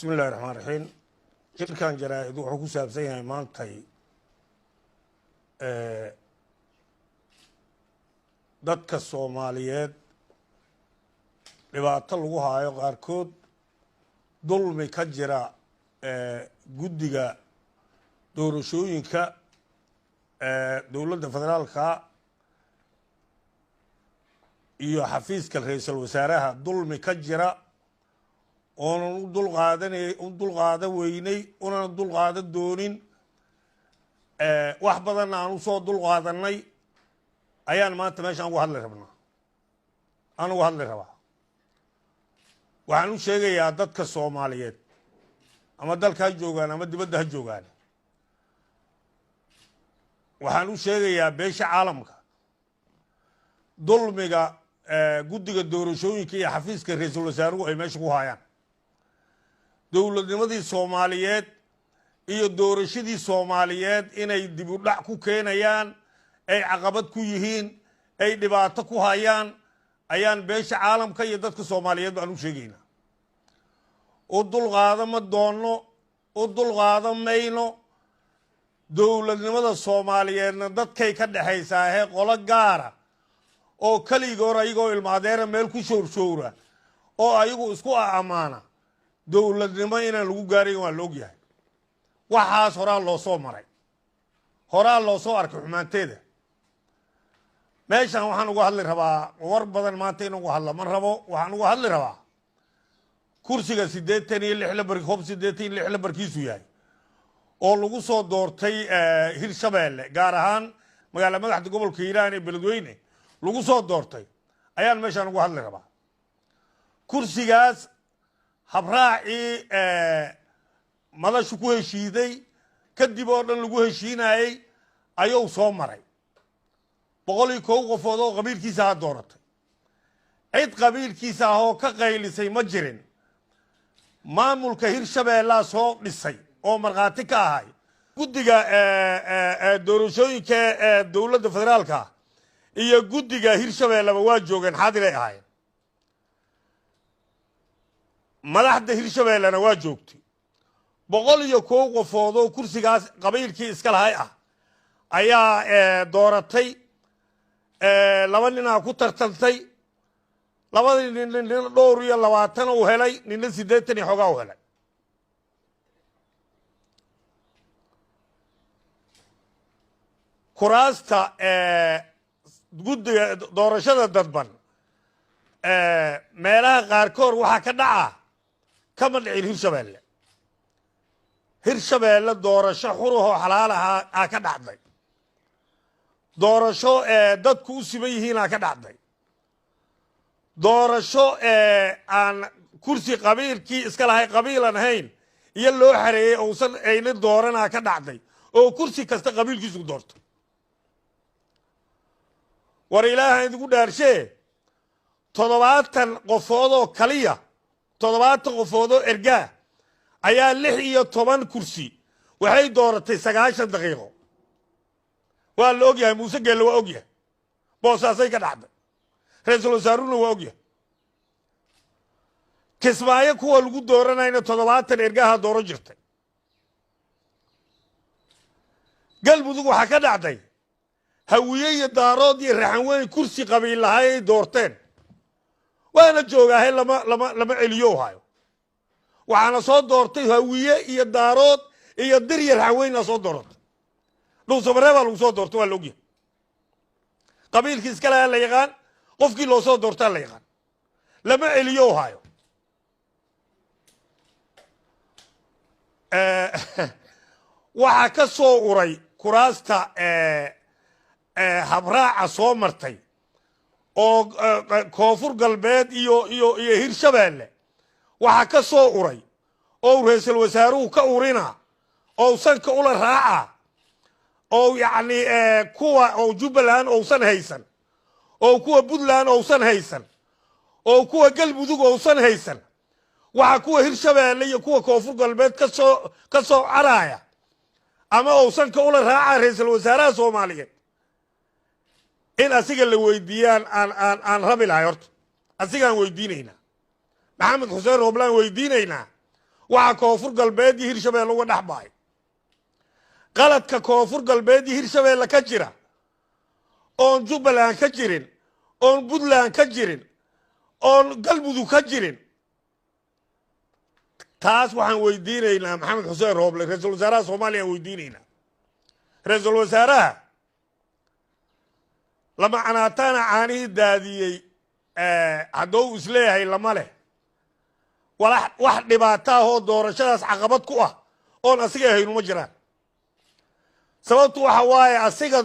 بسم الله الرحمن الرحيم shirkan jaraa'id wuxuu ku saabsan yahay maantay dadka Soomaaliyeed dhibaato lagu haayo qaarkood dulmi ka jira guddiga doorashooyinka dowladda federaalka iyo xafiiska ra'iisul wasaaraha dulmi ka jira oonan u dulqaadan weynay oonan dulqaadan doonin wax badan aan u soo dulqaadanay ayaan maanta meeshaan ugu hadli rabnaa aan ugu hadli rabaa waxaan u sheegayaa dadka Soomaaliyeed ama dalka ha joogaan ama dibadda ha joogaan waxaan u sheegayaa beesha caalamka dulmiga guddiga doorashooyinka iyo xafiiska ra'iisul wasaaruhu ay meesha ku hayaan dowladnimadii Soomaaliyeed iyo doorashadii Soomaaliyeed inay dib u dhac ku keenayaan ay caqabad ku yihiin ay dhibaato ku hayaan ayaan beesha caalamka iyo dadka Soomaaliyeed baan u sheegaynaa oo dulqaadan ma doono oo dulqaadan mayno dowladnimada Soomaaliyeedna dadkay ka dhaxaysaa ee qolo gaara oo kaligoor ayagoo ilmaadeera meel ku showra oo ayagu isku amaana dowladnimo inaan lagu gaarin waa la ogyahay waxaas horaa loo soo maray horaa loo soo arkay xumaanteeda meeshan waxaan uga hadli rabaa war badan maanta inaan uga hadla ma rabo waxaan uga hadli rabaa kursiga 86 lambarkii hoob 86 lambarkiisu yahay oo lagu soo doortay Hirshabeelle gaar ahaan magaalada madaxda gobolka Hiiraan ee Beledweyne lagu soo doortay ayaan meeshan uga hadli rabaa kursigaas habraaci madashu ku heshiiday kadib oo dhan lagu heshiinayay ayuu soo maray 101 qofood oo qabiilkiisa ha dooratay cid qabiilkiisa oo ka qaylisay ma jirin maamulka Hirshabeelle soo dhisay oo marqaati ka ahay guddiga doorashooyinka dowladda federaalka iyo guddiga Hirshabeelle waa joogeen xaadir ay ahaayeen madaxda Hirshabeellena waa joogtay 101 qofood oo kursigaas qabiilkii iska lahay ah ayaa dooratay laba nin ku tartantay labadii nin dhowr iyo 20 uu helay nin 80 xogaa uu helay kuraasta guddiga doorashada dadban meelaha qaarkood waxa ka dhaca kama dhicin Hirshabeelle doorasho xurahoo xalaal ah ka dhacday doorasho dadku u siman yihiin ka dhacday doorasho aan kursi qabiilkii iska lahay qabiilan ahayn iyo loo xareeyay uusan ayna doorana ka dhacday oo kursi kasta qabiilkiisu doorto war ilaahay idigu dhaarshe 70 qofood oo kaliya 70 qofood oo ergaa ayaa 16 kursi waxay dooratay 90 daqiiqo waa la ogyahay Muuse Geelle waa ogyahay boosaasay ka dhacday ra'iisul wasaaruhuna waa ogyahay kismaayo kuwa lagu dooranayna 70 ergaha dooro jirtay galmudug waxa ka dhacday hawiye iyo daarood iyo raxan weyn kursi qabiil lahayd doorteen waana joogaa lama celiyo hayo waxaana soo doortay hawiye iyo daarood iyo dir iyo raxan weyn soo doortay dhuusabareeba lagu soo doortay waa la ogyahay qabiilkii iska la yaqaan qofkii loo soo doortay la yaqaan lama celiyo hayo waxa ka soo uray kuraasta habraaca soo martay oo koonfur galbeed iyo Hirshabeelle waxa ka soo uray oo ra'iisul wasaaruhu ka urina oo sanka ula raaca oo yaani kuwa oo Jubbaland oo san haysan oo kuwa Puntland oo san haysan oo kuwa Galmudug oo san haysan waxa kuwa Hirshabeelle iyo kuwa koonfur galbeed ka soo caraya ama oo sanka ula raaca ra'iisul wasaaraha Soomaaliyeed in asiga la weydiiyaan aan rabi lahay horta asigaan weydiinayna maxamed xuseen rooblaan weydiinaynaa waxa koonfur galbeed iyo hirshabeelle uga dhex bahay qaladka koonfur galbeed iyo hirshabeelle ka jira oon jubbaland ka jirin oon puntland ka jirin oon galmudug ka jirin taas waxaan weydiinaynaa maxamed xuseen rooble ra-iisul wasaaraha soomaaliya aan weydiinaynaa ra-iisul wasaaraha lama canaataana caanihii daadiyey haddou isleeyahay lama leh wax dhibaato ah oo doorashadaas caqabad ku ah oon asiga ahaynu ma jiraan sababtu waxa waaye asiga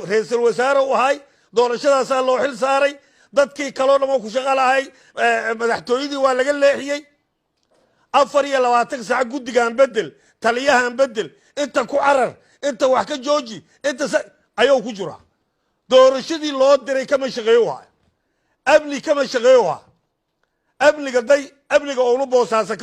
ra-iisul wasaare u ahay doorashadaasaa loo xil saaray dadkii kaloo dhammo ku shaqo lahay madaxtooyadii waa laga leexiyey 24 saac guddigaan bedel taliyahan bedel inta ku carar inta wax ka jooji inta ayuu ku jiraa doorashadii loo diray kama shaqeeyo waa amni kama shaqeeyo waa amniga oonu boosaasa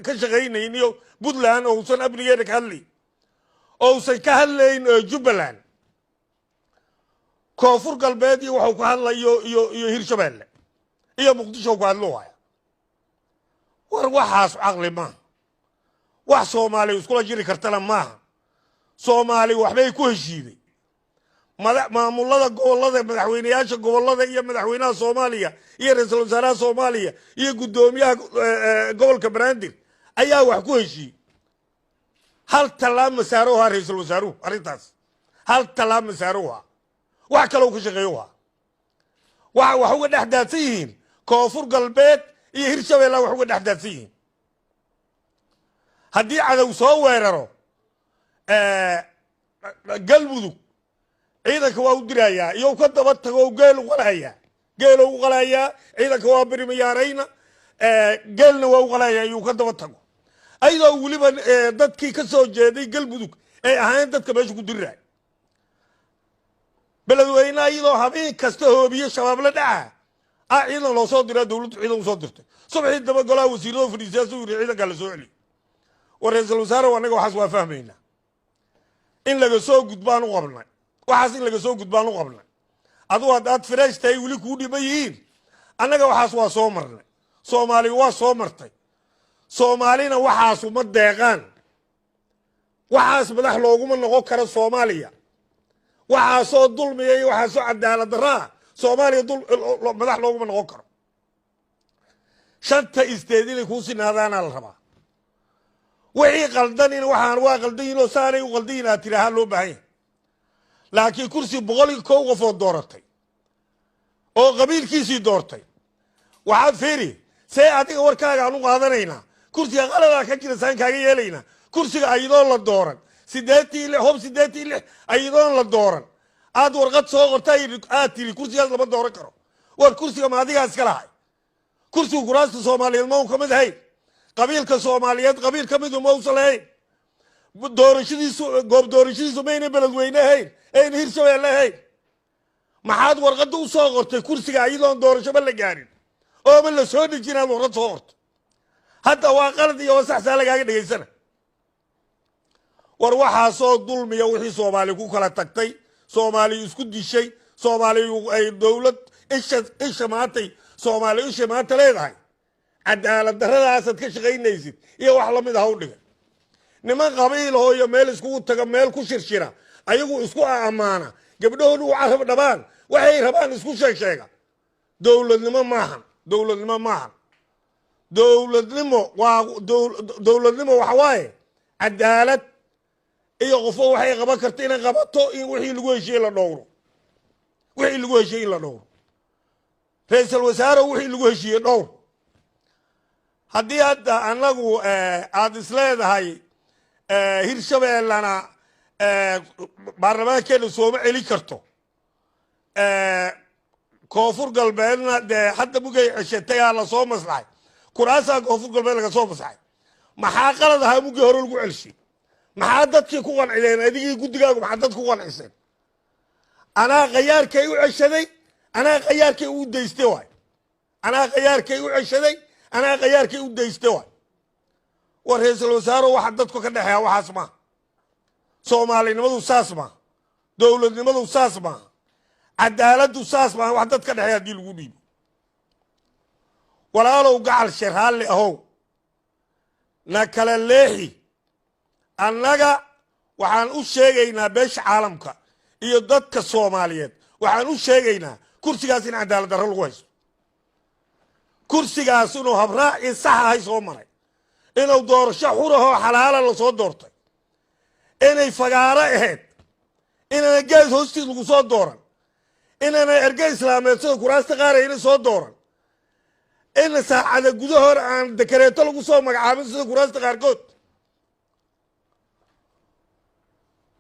ka shaqaynayn iyo puntland ousan amnigeena ka hadlayn ousan ka hadlayn jubbaland koonfur galbeed iyo waxuu ka hadlayo iyo hirshabeelle iyo muqdisho ku hadlo waaya war waxaas caqli maaha wax soomaali iskula jiri kartana maaha soomaali waxbay ku heshiiday maamulada gobollada madaxweynayaasha gobollada iyo madaxweynaha soomaaliya iyo ra-iisul wasaaraha soomaaliya iyo guddoomiyaha gobolka banaadir ayaa wax ku heshiiyey hal tallaab masaaroha ra-iisul wasaaruhu arrintaas hal tallaab masaaroha wax kaloo ka shaqeeyoha wax uga dhex daadsan yihiin koonfur galbeed iyo hirshabeelle wax uga dhex daadsan yihiin haddii cadow soo weeraro galmudug ciidanka waa u dirayaa iyo ka daba tago geel u qalayaa geelo u qalayaa ciidanka waa birimayaarayna geelna waa u qalayaa iyo ka daba tago ayadoo weliba dadkii ka soo jeeday galmudug ay ahayn dadka meesha ku diriraya beledweyne ayadoo habeen kasta hoobiye shabaab la dhaca ciidan loo soo diraa dowladdu ciidan u soo dirtay subaxii daba golaha wasiirada fadhiisayaasha u yiri ciidanka la soo celiyo war ra-iisul wasaare anaga waxaas waa fahmaynaa in laga soo gudbaan u qabnay waxaas in laga soo gudbaan u qabnay aduu haddaad fresh tahay weli kuu dhiban yihiin annaga waxaas waa soo marnay soomaali waa soo martay soomaalina waxaas uma deeqaan waxaas madax looguma noqon karo soomaaliya waxaasoo dulmiya iyo waxaasoo cadaalad daraa soomaaliya madax looguma noqon karo shanta isteed inay kuu sinaadaanaa la rabaa wixii qaldanina waxaan waa qaldanyihin oo saanay u qaldanyihin aad tirahaa loo baahan yahay laakiin kursi 101 qofood dooratay oo qabiilkiisii doortay waxaad fiiri see adiga warkaaga aan u qaadanaynaa kursiga qaladaa ka jira saan kaaga yeelaynaa kursiga ayadoon la dooran 86 ayadoon la dooran aad warqad soo qortay aad tiri kursigaas lama dooran karo war kursiga ma adigaa iska lahay kursiga kuraasta soomaaliyeed ma uu ka mid ahayn qabiilka soomaaliyeed qabiil ka midu ma uusan lahayn goob doorashadiisu mayna beledweyne ahayn ayna hirshabeelle ahayn maxaad warqadda u soo qortay kursiga ayadoon doorashoba la gaarin ooma la soo dejin aad warqad soo qorto hadda waa qalad iyo wasaxsaa lagaaga dhegaysana war waxaasoo dulmiya wixii soomaali ku kala tagtay soomaali isku dishay soomaali ay dowlad isha maantay soomaali isha maanta leedahay cadaalad darradaasaad ka shaqaynaysid iyo wax lamid ah u dhigan niman qabiilahoo iyo meel iskugu taga meel ku shirshira ayagu isku ammaana gabdhahoodu u carab dhabaan waxay rabaan isku sheega dowladnimo maahan dowladnimo waxa waaye cadaalad iyo qofo waxay qaban karta inay qabato in wixii lagu heshiiyey la dhowro ra-iisul wasaare wixii lagu heshiiyey dhowr haddii hadda annagu aad isleedahay hirshabeellana baarlamaankeena sooma celin karto koonfur galbeedna dee hadda mugay ceshatay aa lasoo maslaxay kuraasaa koonfur galbeed laga soo maslaxay maxaa qalad ahaa mugii hore lagu celshay maxaa dadkii ku qancideen adigii guddigaagu maxaa dad ku qanciseen anaa khayaarkay u ceshaday anaa khayaarkay u daystay waay war ra-iisul wasaaro waxa dadku ka dhexeeya waxaas maaha soomaalinimadu saas maaha dowladnimadu saas maaha cadaaladdu saas maaha wax dad ka dhexeeya haddii lagu dhiibo walaalow gacal sharhaalle ahow نكال الليحي أنك وحان أشيغينا بيش عالمك iyo dadka Soomaaliyeed waxaan u sheegaynaa kursigaas in cadaalad darro lagu haysto kursigaas inuu habraaci sax ah soo maray inuu doorasho xur ah oo xalaal ah la soo doortay inay fagaaro ahayd inay gees hoostiis lagu soo dooran inay ergey islaameed soo kuraasta qaar ay soo dooran in saacada gudahood aan dekareeto lagu soo magacaabin sida kuraasta qaarkood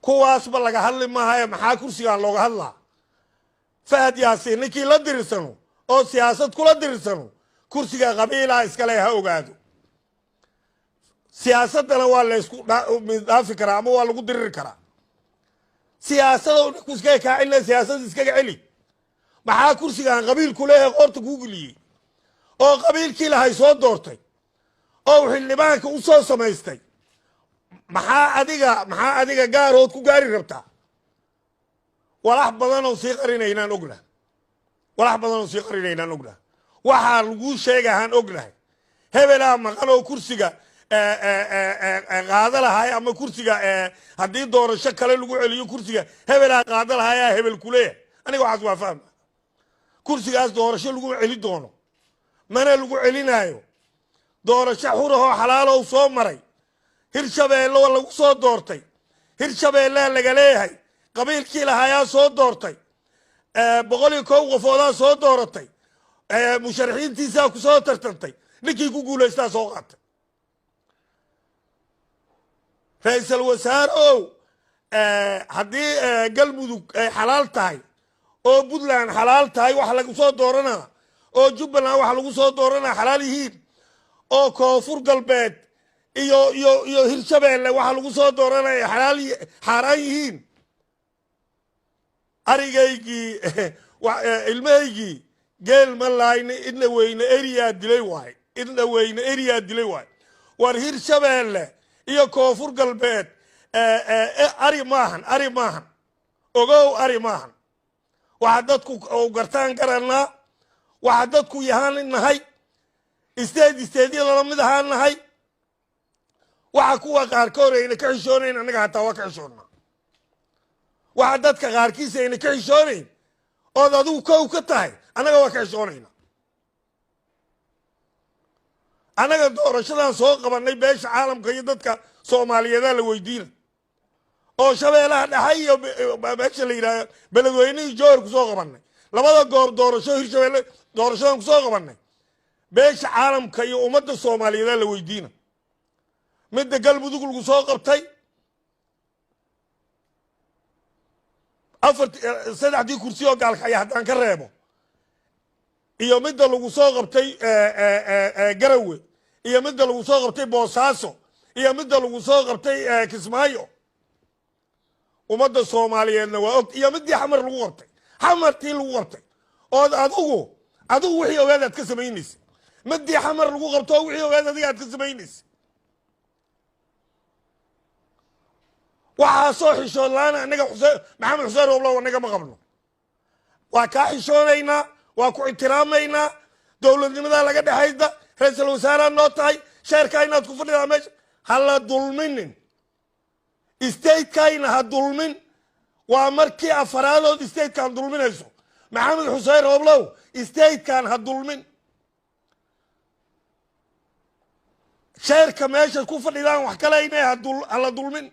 kuwaas ba laga hadli maahay maxaa kursigan looga hadlaa Fahad Yaasiin ninkii la dirirsano oo siyaasad kula dirirsano kursiga qabiilaa iska leh ha ogaado siyaasadana waa la isku dhaafi karaa ama waa lagu diriri karaa siyaasadda ku iska ka in siyaasad iska celi maxaa kursigan qabiil ku leeyahay qorta ku guliyay oo qabiilkii lahay soo doortay oo xildhibaanka u soo samaystay maxaa adiga gaarood ku gaari rabtaa walax badan oo sii qarinaynaan ognahay waxaa lagu sheegahan ognahay hebelaa maqan oo kursiga qaada lahay ama kursiga haddii doorasho kale lagu celiyo kursiga hebelaa qaada lahayaa hebel kuleeyahay aniga waxaas waa fahma kursigaas doorasho lagu celi doono mana lagu celinaayo doorasho xur ah oo xalaal oo soo maray hirshabeelle oo lagu soo doortay hirshabeelle laga leeyahay qabiilkii lahayaa soo doortay 101 qofoodaa soo dooratay musharaxiintiisa ku soo tartantay ninkii ku guuleystaa soo qaatay ra'iisul wasaare haddii galmudug ay xalaal tahay oo Puntland xalaal tahay wax lagu soo dooranaa oo Jubbaland wax lagu soo dooranaa xalaal yihiin oo koonfur galbeed iyo hirshabeelle waxa lagu soo dooranay xaraan yihiin arigaygii ilmahaygii geel ma laayna idna weyne eriyaa dilay waay war hirshabeelle iyo koonfur galbeed ari maahan ogow ari maahan waxa dadku gartaan garanaa waxa dadku yahaan nahay isteedyada la mid ahaan nahay waxa kuwa qaarkood ayna ka xishoonayn anaga hataa waa ka xishoonaa waxa dadka qaarkiisa ayna ka xishoonayn oo adigu kow ka tahay anaga waa ka xishoonayna anaga doorashadan soo qabanay beesha caalamka iyo dadka Soomaaliyeed la weydiina oo shabeelaha dhaxay iyo beesha la yiraahdo beledweynaha joor ku soo qabanay labada goob doorasho hirshabeelle doorashadan ku soo qabanay beesha caalamka iyo ummadda Soomaaliyeed la weydiina midda galmudug lagu soo qabtay saddexdii kursi oo gaalka ayaa haddaan ka reebo iyo midda lagu soo qabtay Garawe iyo midda lagu soo qabtay Boosaaso iyo midda lagu soo qabtay Kismaayo ummadda Soomaaliyeedna waa og iyo midii xamar lagu qabtay xamartii lagu qabtay oo adigu wixii ogaad ka samaynaysa midii xamar lagu qabto wixii ogaad adiga ka samaynaysa waxaa soo xishoon laana anaga maxamed xuseen oo anaga ma qabno waa ka xishoonaynaa waa ku ixtiraamaynaa dowladnimada laga dhaxayda ra'iisul wasaare noo tahay sheerka inaad ku fadhidaa meesha hala dulminin state-kayna ha dulmin waa markii afaraad state-kan dulminayso maxamed xuseen rooblow state-kan ha dulmin sheerka meesha ku fadhidaan wax kale inay hala dulmin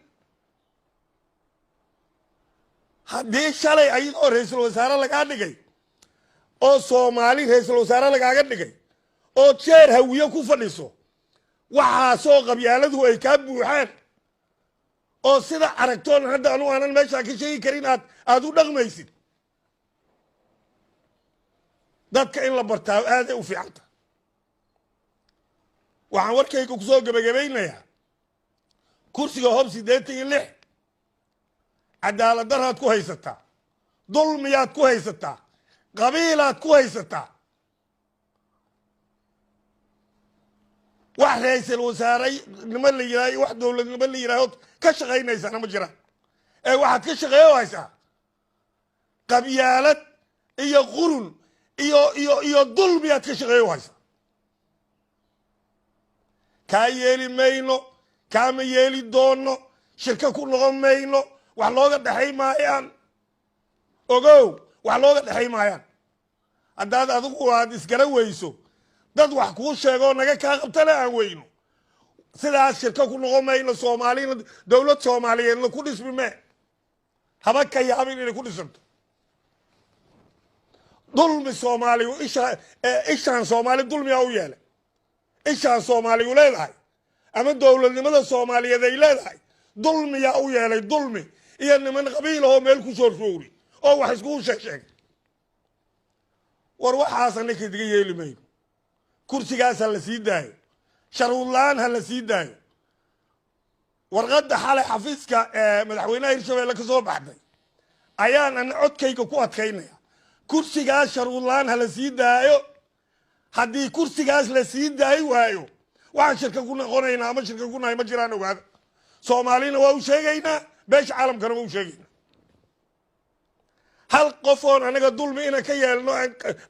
haddii shalay ayadoo ra'iisul wasaare lagaa dhigay oo Soomaali ra'iisul wasaare lagaaga dhigay oo jeer hawiye ku fadhiso waxaasoo qabyaaladu ay ka buuxaan oo sida aragtoon hadda anu aanan meesha ka sheegi karin aad u dhaqmaysid dadka in la bartaa aad ay u fiicanta waxaan warkayga ku soo gabagabaynayaa kursiga hob 86 cadaalad daraad ku haysataa dulmiyaad ku haysataa qabiilaad ku haysataa wax ra'iisul wasaare nima la yiraahdo wax dowladnimo la yiraahdo ka shaqeynaysa ma jiraan waxaad ka shaqeeyaysaa qabyaalad iyo qurun iyo dulmiyaad ka shaqeeyaysaa kaa yeeli mayno kaama yeeli doono shirka ku noqon mayno wax looga dhexay maayaan ogow wax looga dhexay maayaan haddaad adigu aad isgala weyso dad wax kuu sheegoo naga kaa qabtana aan weyno sidaas shirka ku noqon mayno soomaalina dowlad soomaaliyeedna ku dhismi mee haba ka yaabin inay ku dhisanto dulmi soomaaliyu ishaan soomaali dulmiyaa u yeelay ishaan soomaaliyu leedahay ama dowladnimada soomaaliyeed ay leedahay dulmiyaa u yeelay dulmi iyo niman qabiilahoo meel ku soo roori oo wax iskugu sheegsheegay war waxaas ninka idiga yeeli mayno kursigaas ha la sii daayo sharuudla-aan ha la sii daayo warqadda xalay xafiiska madaxweynaha hirshabeelle ka soo baxday ayaan ana codkayga ku adkaynaya kursigaas sharuudla-aan ha la sii daayo haddii kursigaas la sii daayi waayo waxaan shirka ku noqonaynaa ama shirka ku nahay ma jiraan ogaada soomaalina waa u sheegaynaa beesha caalamkana waa u sheegaynaa hal qof oon anaga dulmi inaan ka yeelno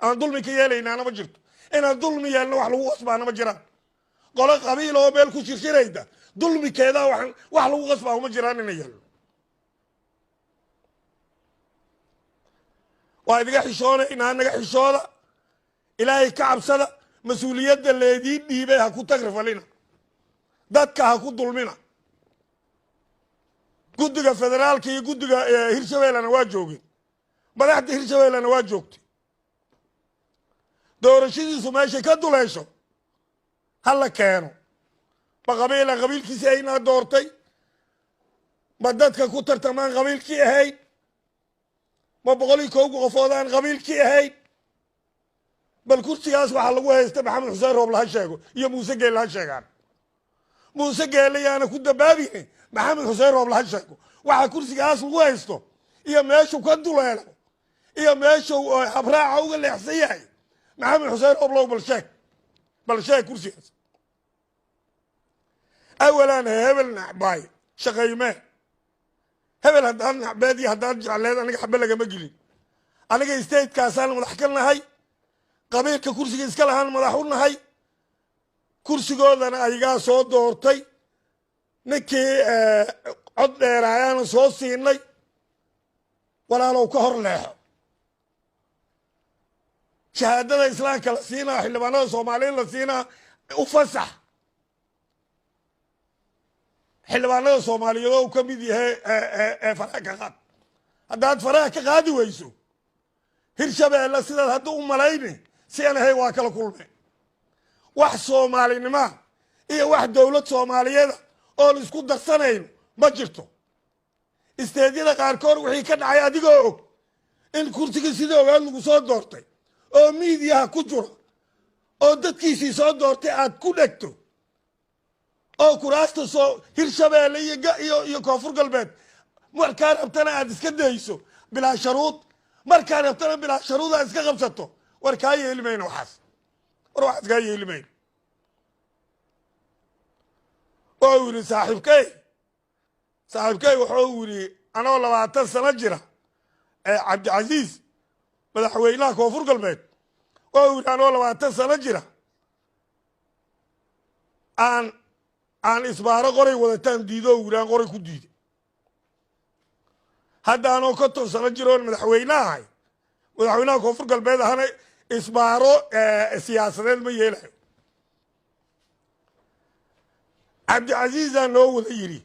aan dulmi ka yeelaynaana ma jirto inaan dulmi yeelno wax lagu qasbaana ma jiraan qolo qabiil oo meel ku shirshirayda dulmikeedaa wax lagu qasbaa uma jiraan inay yeelno waa idiga xishoonaynaa naga xishooda ilaahay ka cabsada mas-uuliyadda leediin dhiibay ha ku tagrifalina dadka ha ku dulmina guddiga federaalka iyo guddiga hirshabeellena waa joogeen madaxda hirshabeellena waa joogtay doorashadiisu meeshay ka duleesho ha la keeno ma qabiila qabiilkiisi aynaa doortay ma dadka ku tartamaan qabiilkii ahayn ma 101 qofood aan qabiilkii ahayn bal kursigaas waxaa lagu haysta maxamed xuseen rooble ha sheego iyo muuse geelle ha sheegaan muuse geelle yaana ku dabaabine maxamed xuseen rooble ha sheego waxaa kursigaas lagu haysto iyo meeshuu ka duleelo iyo meeshuu habraaca uga leexsan yahay maxamed xuseen rooblow bal sheeg kursigaas awalaan hebel nacbaay shaqaymee hebel haddaan nacbeed iyo haddaan jecleed aniga xabe lagama gelin aniga statekaasaan madax ka nahay qabiilka kursiga iska lahaan madax u nahay kursigoodana ayagaa soo doortay ninkii cod dheeraayaana soo siinay walaalow ka hor leexo shahaadada islaamka la siinaa xildhibaanada soomaaliyeed la siinaa u fasax xildhibaanada soomaaliyeed oo uu ka mid yahay faraha ka qaad haddaad faraha ka qaadi weyso hirshabeelle sidaad hadda u malayni si aan ahay waa kala kulme wax soomaalinima iyo wax dowlad soomaaliyeeda oon isku darsanayno ma jirto isteedyada qaarkood wixii ka dhacay adigoo og in kursiga sida ogaad lagu soo doortay oo miidiyaha ku jiro oo dadkiisii soo doortay aad ku dhegto oo kuraasta soo hirshabeelle iyo koonfur galbeed markaa rabtana aad iska dayso bilaa sharuud markaa rabtana bilaa sharuud aad iska qabsato war kaa yeeli mayno waxaas war waxaas kaa yeeli mayno oo uu yidhi saaxiibkey wuxuu yidhi anoo 20 sano jira cabdicasiis madaxweynaha koonfur galbeed oo uu yidhi anoo 20 sano jira aan isbaaro qoray wadataan diido oo yidhi aan qoray ku diiday hadda anoo 50 sano jiroon madaxweyne ahay madaxweynaha koonfur galbeed ahana isbaaro siyaasadeed ma yeelayo cabdicasiisaa noo wada yidhi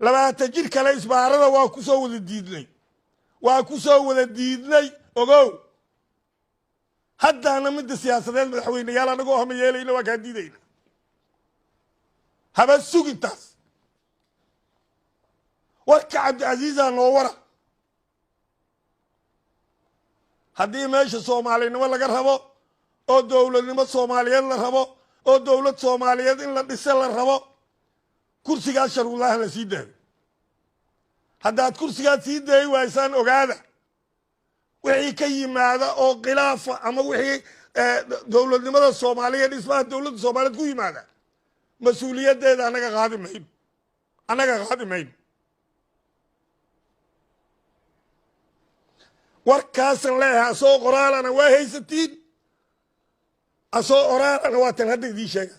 20 jir kale isbaarada waa ku soo wada diidnay ogow haddaana midda siyaasadeed madaxweyneyaal anagoo hama yeelayna waa kaa diidayna haba sugintaas warka cabdicasiisaa noo wara haddii meesha soomaalinimo laga rabo oo dowladnimo soomaaliyeed la rabo oo dowlad soomaaliyeed in la dhisa la rabo kursigaas sharuudaha la sii daayo haddaad kursigaas sii daayi waysaan ogaada wixii ka yimaada oo khilaafa ama wixii dowladnimada soomaaliyeed dhismaha dowladda soomaaliyeed ku yimaada mas-uuliyaddeeda annaga qaadi mayno warkaasan leeyahay soo qoraalana waa haysatiin asoo oraana waa tan hadda idii sheega